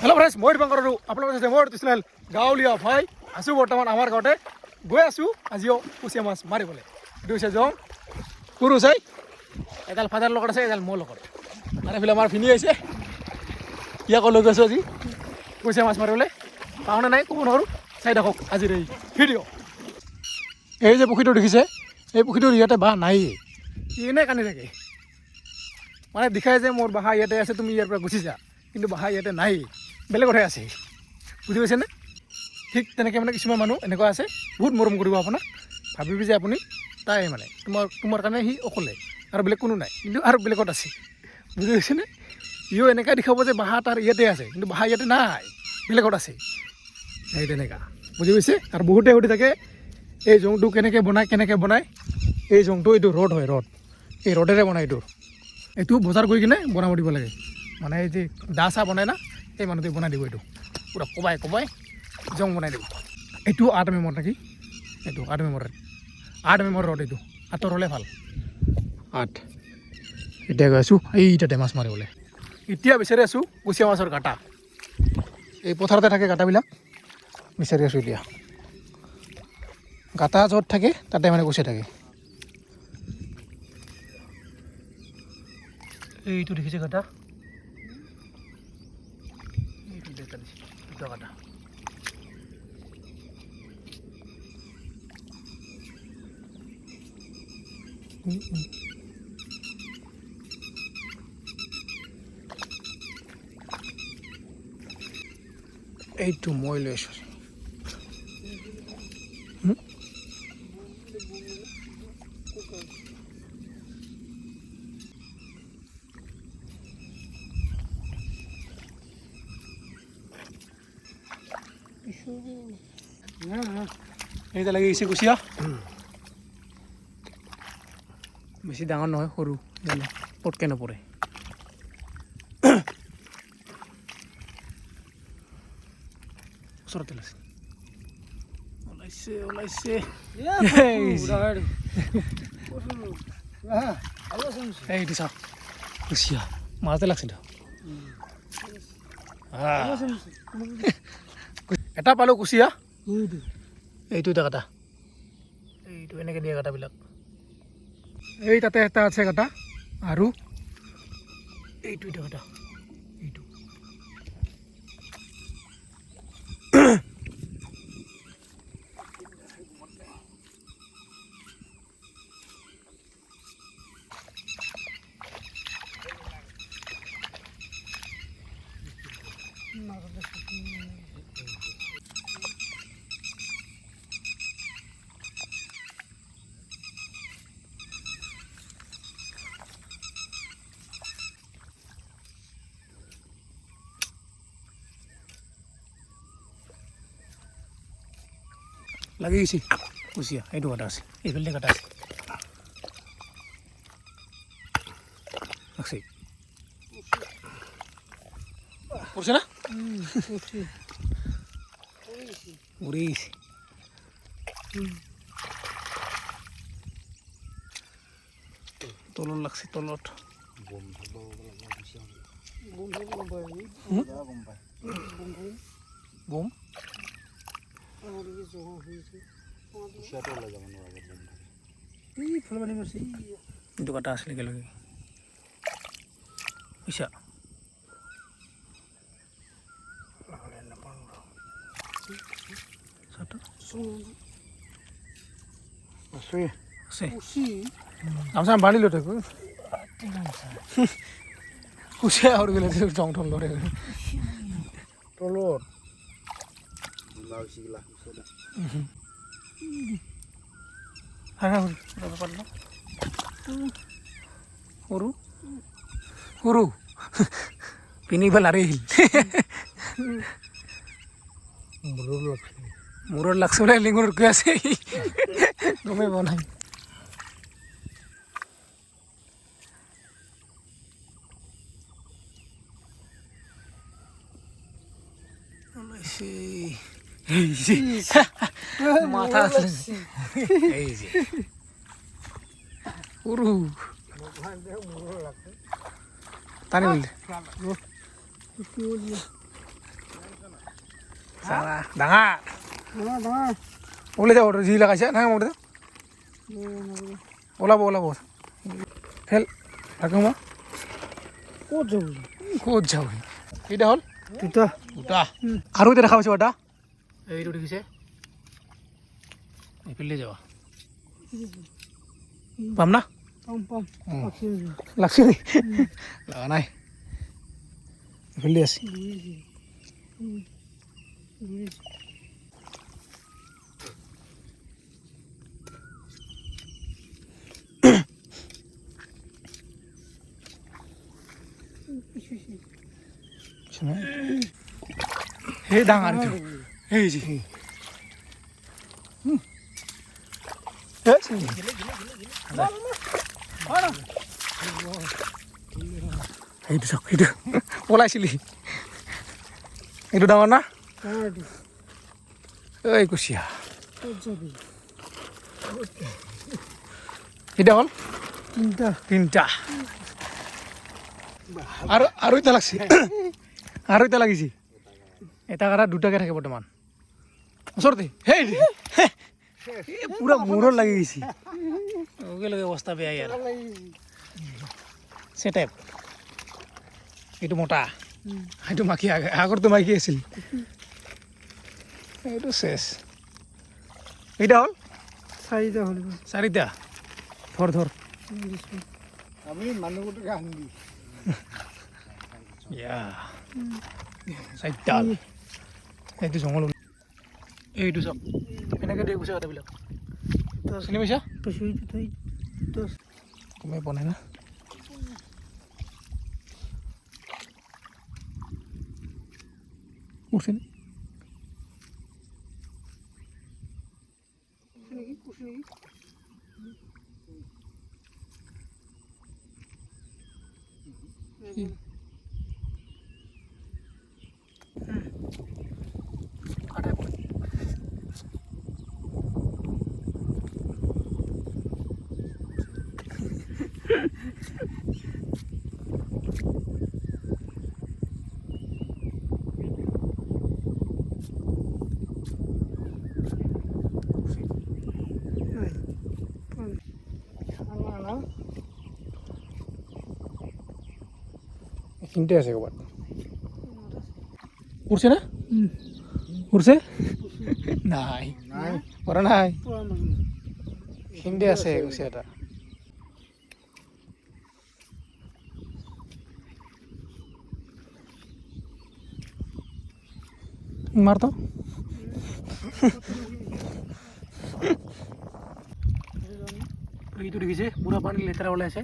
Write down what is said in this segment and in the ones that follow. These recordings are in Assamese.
হেল্ল' ফ্ৰেণ্ডছ মই দীপাংকৰ আৰু আপোনালোকৰ চাইছে মোৰ চেনেল গাঁৱলীয়া ভাই আছোঁ বৰ্তমান আমাৰ গাঁৱতে গৈ আছোঁ আজিও কুচিয়া মাছ মাৰিবলৈ এইটো হৈছে জং সৰু চাই এডাল ফাদাৰ লগত আছে এডাল মোৰ লগত আৰু এইফালে আমাৰ ভিনি আহিছে ইয়াকো লৈ গৈছোঁ আজি কুচিয়া মাছ মাৰিবলৈ পাওঁনে নাই ক'ব নোৱাৰোঁ চাই থাকক আজিৰ এই ভিডিঅ' এই যে পুখুৰীটো দেখিছে এই পুখুৰীটোৰ ইয়াতে বাঁহ নায়েই এনেই কান্দি থাকে মানে দেখাই যে মোৰ বাঁহ ইয়াতে আছে তুমি ইয়াৰ পৰা গুচি যা কিন্তু বাঁহ ইয়াতে নাই বেলেগতহে আছে বুজি পাইছেনে ঠিক তেনেকৈ মানে কিছুমান মানুহ এনেকুৱা আছে বহুত মৰম কৰিব আপোনাক ভাবিবি যে আপুনি তাই মানে তোমাৰ কাৰণে সি অকলে আৰু বেলেগ কোনো নাই কিন্তু আৰু বেলেগত আছে বুজি পাইছেনে ইও এনেকৈ দেখাব যে বাঁহ তাৰ ইয়াতে আছে কিন্তু বাঁহ ইয়াতে নাই বেলেগত আছে সেই তেনেকুৱা বুজি পাইছে আৰু বহুতে সুধি থাকে এই জংটো কেনেকৈ বনায় এই জংটো এইটো ৰদ হয় ৰদ এই ৰদেৰে বনায় এইটো বজাৰ কৰি কিনে বনাব দিব লাগে মানে এই যে দা চাহ বনায় না সেই মানুহটোৱে বনাই দিব এইটো পূৰা কোবাই জং বনাই দিব এইটো 8 মেমৰ নেকি এইটো 8 মেমৰ ৰদ এইটো 8 হ'লে ভাল 8 এতিয়া গৈ আছোঁ এইটাতে মাছ মাৰিবলৈ এতিয়া বিচাৰি আছোঁ কুচিয়া মাছৰ কাটা এই পথাৰতে থাকে কাটাবিলাক বিচাৰি আছোঁ এতিয়া গাটা য'ত থাকে তাতে মানে কুচিয়া থাকে এইটো দেখিছে কাটা এইটো দেখা দিছে দুটা কাটা এইটো মই লৈ আছোঁ এইটা লাগি গৈছে কুচিয়া বেছি ডাঙৰ নহয় সৰু পটকৈ নপৰে ওচৰতে ওলাইছে এইটো চাওক কুচিয়া মাছতে লাগছে এটা পালোঁ কুচিয়া এইটো এটা কাটা এইটো এনেকৈ দিয়ে কাটাবিলাক এই তাতে এটা আছে কাটা আৰু এইটো এটা কাটা এইটো লাগি গৈছে কুচিয়া এইটো কাটা আছে এইফালে কাটা আছে লাগছে পড়ছে না উড়িছে তলত লাগছে তলত বম এইটো কাটা আছিলে একেলগে পইচা গামছা বান্ধি লো তাকে কুচিয়া আৰু গ'লে জং থল লৰে তলত সৰু সৰু পিনি পেলাই আৰু মূৰত লাগছে বোলে লিঙুৰ গৈ আছে গমেই পোৱা নাই মাথা এই যে সৰু টানি বললে ডাঙৰ ওলাই যাব যি লগাইছে নাই মোৰ ওলাব ওলাব খেল থাকো মই ক'ত যাব এইটা হ'ল দুটা আৰু এটা দেখা পাইছোঁ এটা এইটো দেখিছে এইফালে যাবা পাম না লাগছে লগা নাই এইফালে আছে হে ডাঙৰ এই যে এইটো চাওক এইটো ওলাইছিলি এইটো ডাঙৰ না এই কুচিয়া এটা হ'ল তিনিটা আৰু এটা লাগছে আৰু এটা লাগিছে এটা কাটা দুটাকে থাকে বৰ্তমান ওচৰতে সেই পুৰা মূৰত লাগি গৈছে লগে লগে অৱস্থা বেয়া ইয়াৰ চেটেপ এইটো মতা সেইটো মাখি আগৰটো মাইকী আছিল এইটো চেচ এইটা হ'ল চাৰিটা ধৰ আমি মানুহটোকে আনি চাৰিটাল এইটো জংঘল এইটো চাওক এনেকৈ দিয়ে গুচা কথাবিলাক চিনি পাইছা গমেই পোৱা নাই না উঠছেনে এইখিনিতে আছে ক'ৰবাত উঠছে না উঠছে নাই পৰা নাই এইখিনিতে আছে কুচিয়া এটা মাৰতো এইটো দেখিছে পুৰা পানী লেতেৰা ওলাইছে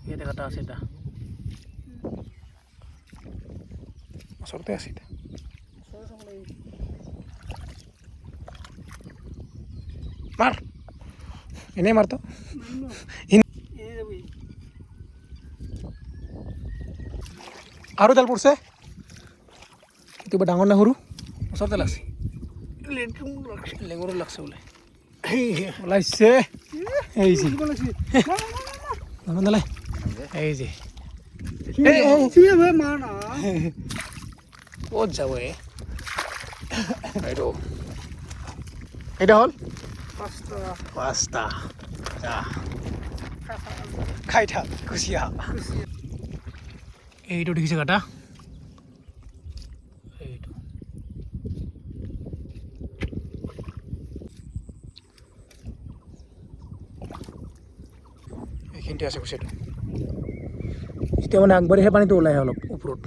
ইয়াতে কাটা আছে এটা ওচৰতে আছে এটা মাৰ এনেই মাৰতো আৰু জাল পৰছে এইটো ডাঙৰ না সৰু ওচৰতে লাগছে লেঙুৰো লাগছে বোলে ওলাইছে এই যে নালাগে এই যে ক'ত যাব এইটো এইটা হ'ল পাঁচটা খাই থাক কুচিয়া এইটো দেখিছে কাটা এইটো এইখিনিতে আছে কুচিয়াটো এতিয়া মানে আগবাঢ়িহে পানীটো ওলাই আহে অলপ ওপৰত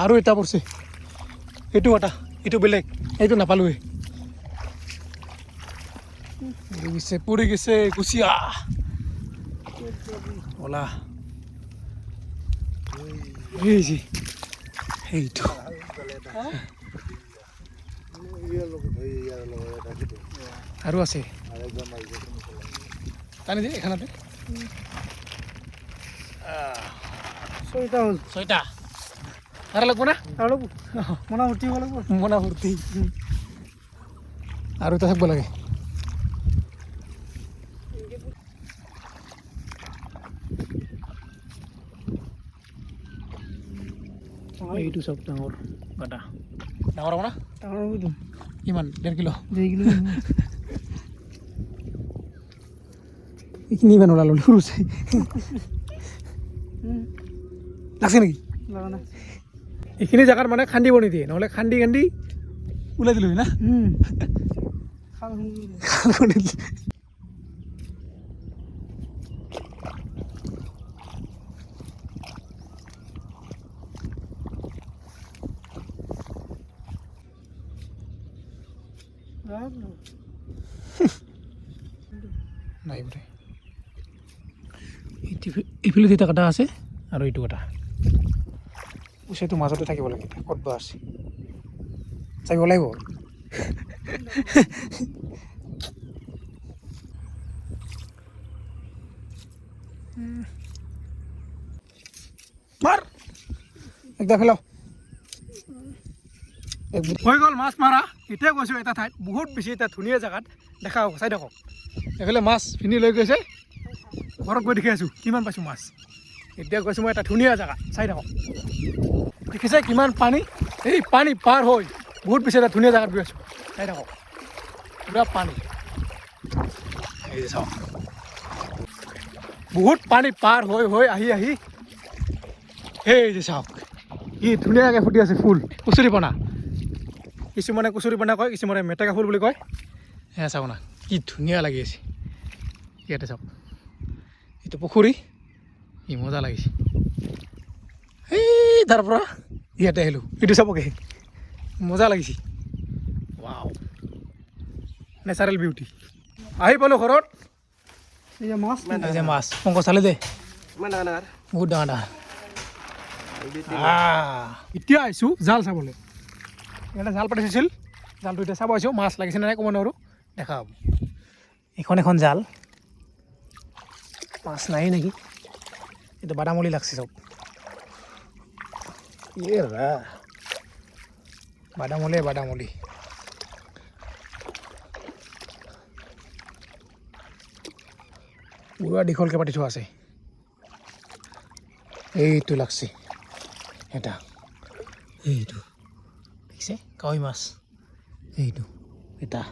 আৰু এটা পৰছে এইটো এটা এইটো বেলেগ এইটো নাপালোৱে পৰি গৈছে কুচিয়া ওলা এই যে এইটো আৰু আছে টানি দে এখানতে ছয়টা আৰু লাগব না মনা ভৰ্তি হ'ব লাগিব মনা ভৰ্তি আৰু এটা থাকিব লাগে এইটো চব ডাঙৰ গাটা ডাঙৰ হ'ব না ডাঙৰ হ'বতো কিমান 1.5 কিলো 2 কিলো এইখিনি ইমান ওলালো সৰুছে লাগছে নেকি লগা নাই এইখিনি জেগাত মানে খান্দিব নিদিয়ে নহ'লে খান্দি খান্দি ওলাই দিলোঁ না খাল খান্দিব নিদিয়ে নাই বোলে এইফালে দুটা কাটা আছে আৰু এইটো কাটা উচেটো মাজতে থাকিব লাগে ক'ত বা আছে চাব লাগিব মাৰ একদম ফেলাও হৈ গ'ল মাছ মাৰা এতিয়া গৈছোঁ এটা ঠাইত বহুত বেছি এটা ধুনীয়া জেগাত দেখা হ'ব চাই থাকক এইফালে মাছ পিন্ধি লৈ গৈছে ঘৰত গৈ দেখি আছোঁ কিমান পাইছোঁ মাছ এতিয়া গৈছোঁ মই এটা ধুনীয়া জেগা চাই থাকক দেখিছে কিমান পানী এই পানী পাৰ হৈ বহুত বেছি এটা ধুনীয়া জেগাত গৈ আছোঁ চাই থাকক পুৰা পানী এই যে চাওক বহুত পানী পাৰ হৈ হৈ আহি আহি এই যে চাওক ই ধুনীয়াকৈ ফুটি আছে ফুল কচুৰিপনা কিছুমানে কচুৰিপনা কয় কিছুমানে মেটেকা ফুল বুলি কয় সেয়া চাওক না কি ধুনীয়া লাগি আছে ইয়াতে চাওক এইটো পুখুৰী ই মজা লাগিছে এই তাৰ পৰা ইয়াতে আহিলোঁ এইটো চাবকে মজা লাগিছে ৱাও নেচাৰেল বিউটি আহি পালোঁ ঘৰত এই যে মাছ এই যে মাছ পংকজ চালে দে ইমান ডাঙৰ ডাঙৰ বহুত ডাঙৰ ডাঙৰ এতিয়া আহিছোঁ জাল চাবলৈ ইয়াতে জাল পাতিছিল জালটো এতিয়া চাব আহিছোঁ মাছ লাগিছে নে নাই ক'ব নোৱাৰোঁ দেখা হ'ব এখন জাল মাছ নাই নেকি এইটো বাদামলি লাগছে চব বাদামলি পুৰা দীঘলকৈ পাতি থোৱা আছে এইটো লাগছে এটা এইটো দেখিছে কাৱৈ মাছ এইটো এটা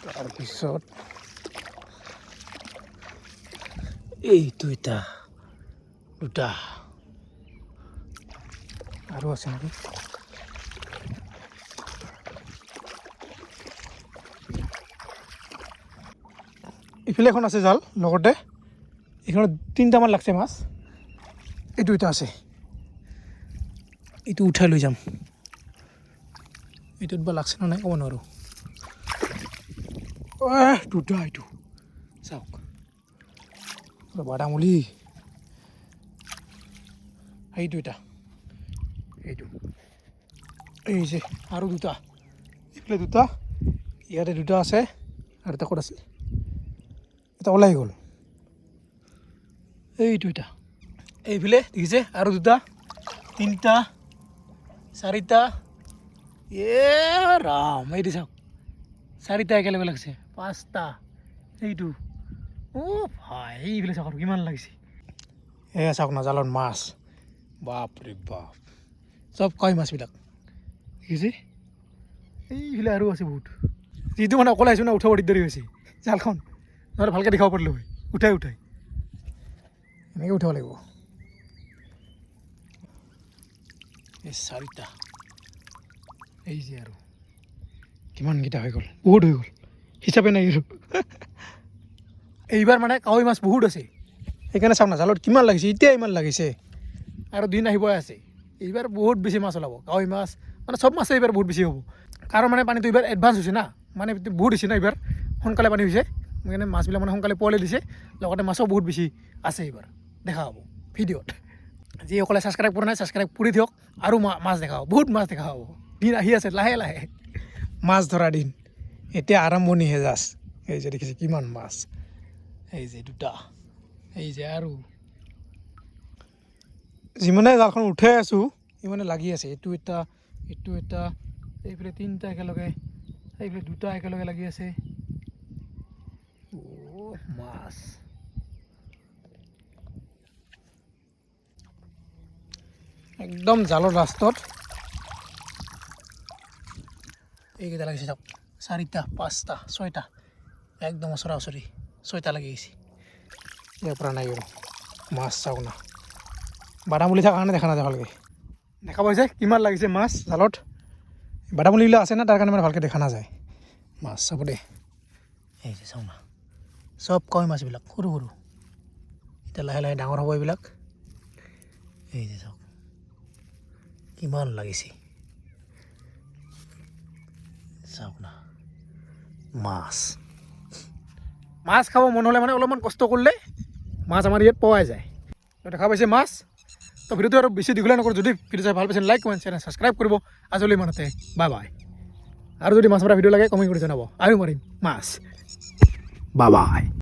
তাৰপিছত এইটো এটা দুটা আৰু আছে নেকি ইফালে এখন আছে জাল লগতে এইখনত 3টামান লাগছে মাছ এইটো এটা আছে এইটো উঠাই লৈ যাম এইটোত বা লাগছে নে নাই ক'ব নোৱাৰোঁ দুটা এইটো চাওক বাদামলি এইটো এটা এইটো এই যে আৰু দুটা এইফালে দুটা ইয়াতে দুটা আছে আৰু এটা ক'ত আছে এটা ওলাই গ'ল এইটো এটা এইফালে দেখিছে আৰু দুটা 3টা 4টা ৰাম এইটো চাওক 4টা একেলগে লাগিছে 5টা এইটো ভাই এইফালে চাওক কিমান লাগিছে এয়া চাওক না জালত মাছ বাপৰে বাপ চব কাৱৈ মাছবিলাক দেখিছে এইফালে আৰু আছে বহুত যিটো মানে অকলে আহিছোঁ না উঠাব দিগদাৰী হৈছে জালখন নহ'লে ভালকৈ দেখাব পাৰিলোঁ হয় উঠাই এনেকৈ উঠাব লাগিব এই 4টা এই যে আৰু কিমানকেইটা হৈ গ'ল বহুত হৈ গ'ল হিচাপে নাই আৰু এইবাৰ মানে কাৱৈ মাছ বহুত আছে সেইকাৰণে চাওক না জালত কিমান লাগিছে এতিয়া ইমান লাগিছে আৰু দিন আহিবই আছে এইবাৰ বহুত বেছি মাছ ওলাব কাৱৈ মাছ মানে চব মাছে এইবাৰ বহুত বেছি হ'ব কাৰণ মানে পানীটো এইবাৰ এডভান্স হৈছে না মানে বহুত হৈছে না এইবাৰ সোনকালে পানী হৈছে সেইকাৰণে মাছবিলাক মানে সোনকালে পোৱালি দিছে লগতে মাছো বহুত বেছি আছে এইবাৰ দেখা হ'ব ভিডিঅ'ত যিসকলে ছাবস্ক্ৰাইব কৰা নাই ছাবস্ক্ৰাইব কৰি দিয়ক আৰু মাছ দেখা হ'ব বহুত মাছ দেখা হ'ব দিন আহি আছে লাহে লাহে মাছ ধৰা দিন এতিয়া আৰম্ভণিহে জাষ্ট এই যে দেখিছে কিমান মাছ এই যে দুটা এই যে আৰু যিমানে জালখন উঠাই আছোঁ সিমানে লাগি আছে এইটো এটা এইফালে 3টা একেলগে এইফালে 2টা একেলগে লাগি আছে মাছ একদম জালৰ লাষ্টত এইকেইটা লাগিছে চাওক 4টা 5টা 6টা একদম ওচৰা ওচৰি 6টা লাগি গৈছে ইয়াৰ পৰা নাই আৰু মাছ চাওক না বাদামুলি থকা কাৰণে দেখা নাযায় ভালকৈ দেখা পাইছে কিমান লাগিছে মাছ জালত বাদামুলিবিলাক আছে না তাৰ কাৰণে মানে ভালকৈ দেখা নাযায় মাছ চাব দেই এই যে চাওঁ না চব কয় মাছবিলাক সৰু সৰু এতিয়া লাহে লাহে ডাঙৰ হ'ব এইবিলাক এই যে চাওক কিমান লাগিছে চাওক না মাছ মাছ খাব মন হ'লে মানে অলপমান কষ্ট কৰিলে মাছ আমাৰ ইয়াত পোৱাই যায় তো দেখা পাইছে মাছ তো ভিডিঅ'টো আৰু বেছি দীঘলীয়া নকৰোঁ যদি ভিডিঅ' চাই ভাল পাইছে লাইক কমেণ্ট চেনেল ছাবস্ক্ৰাইব কৰিব আজিলৈ ইমানতে বাই বাই আৰু যদি মাছ মৰা ভিডিঅ' লাগে কমেণ্ট কৰি জনাব আৰু মাৰিম মাছ বাই বাই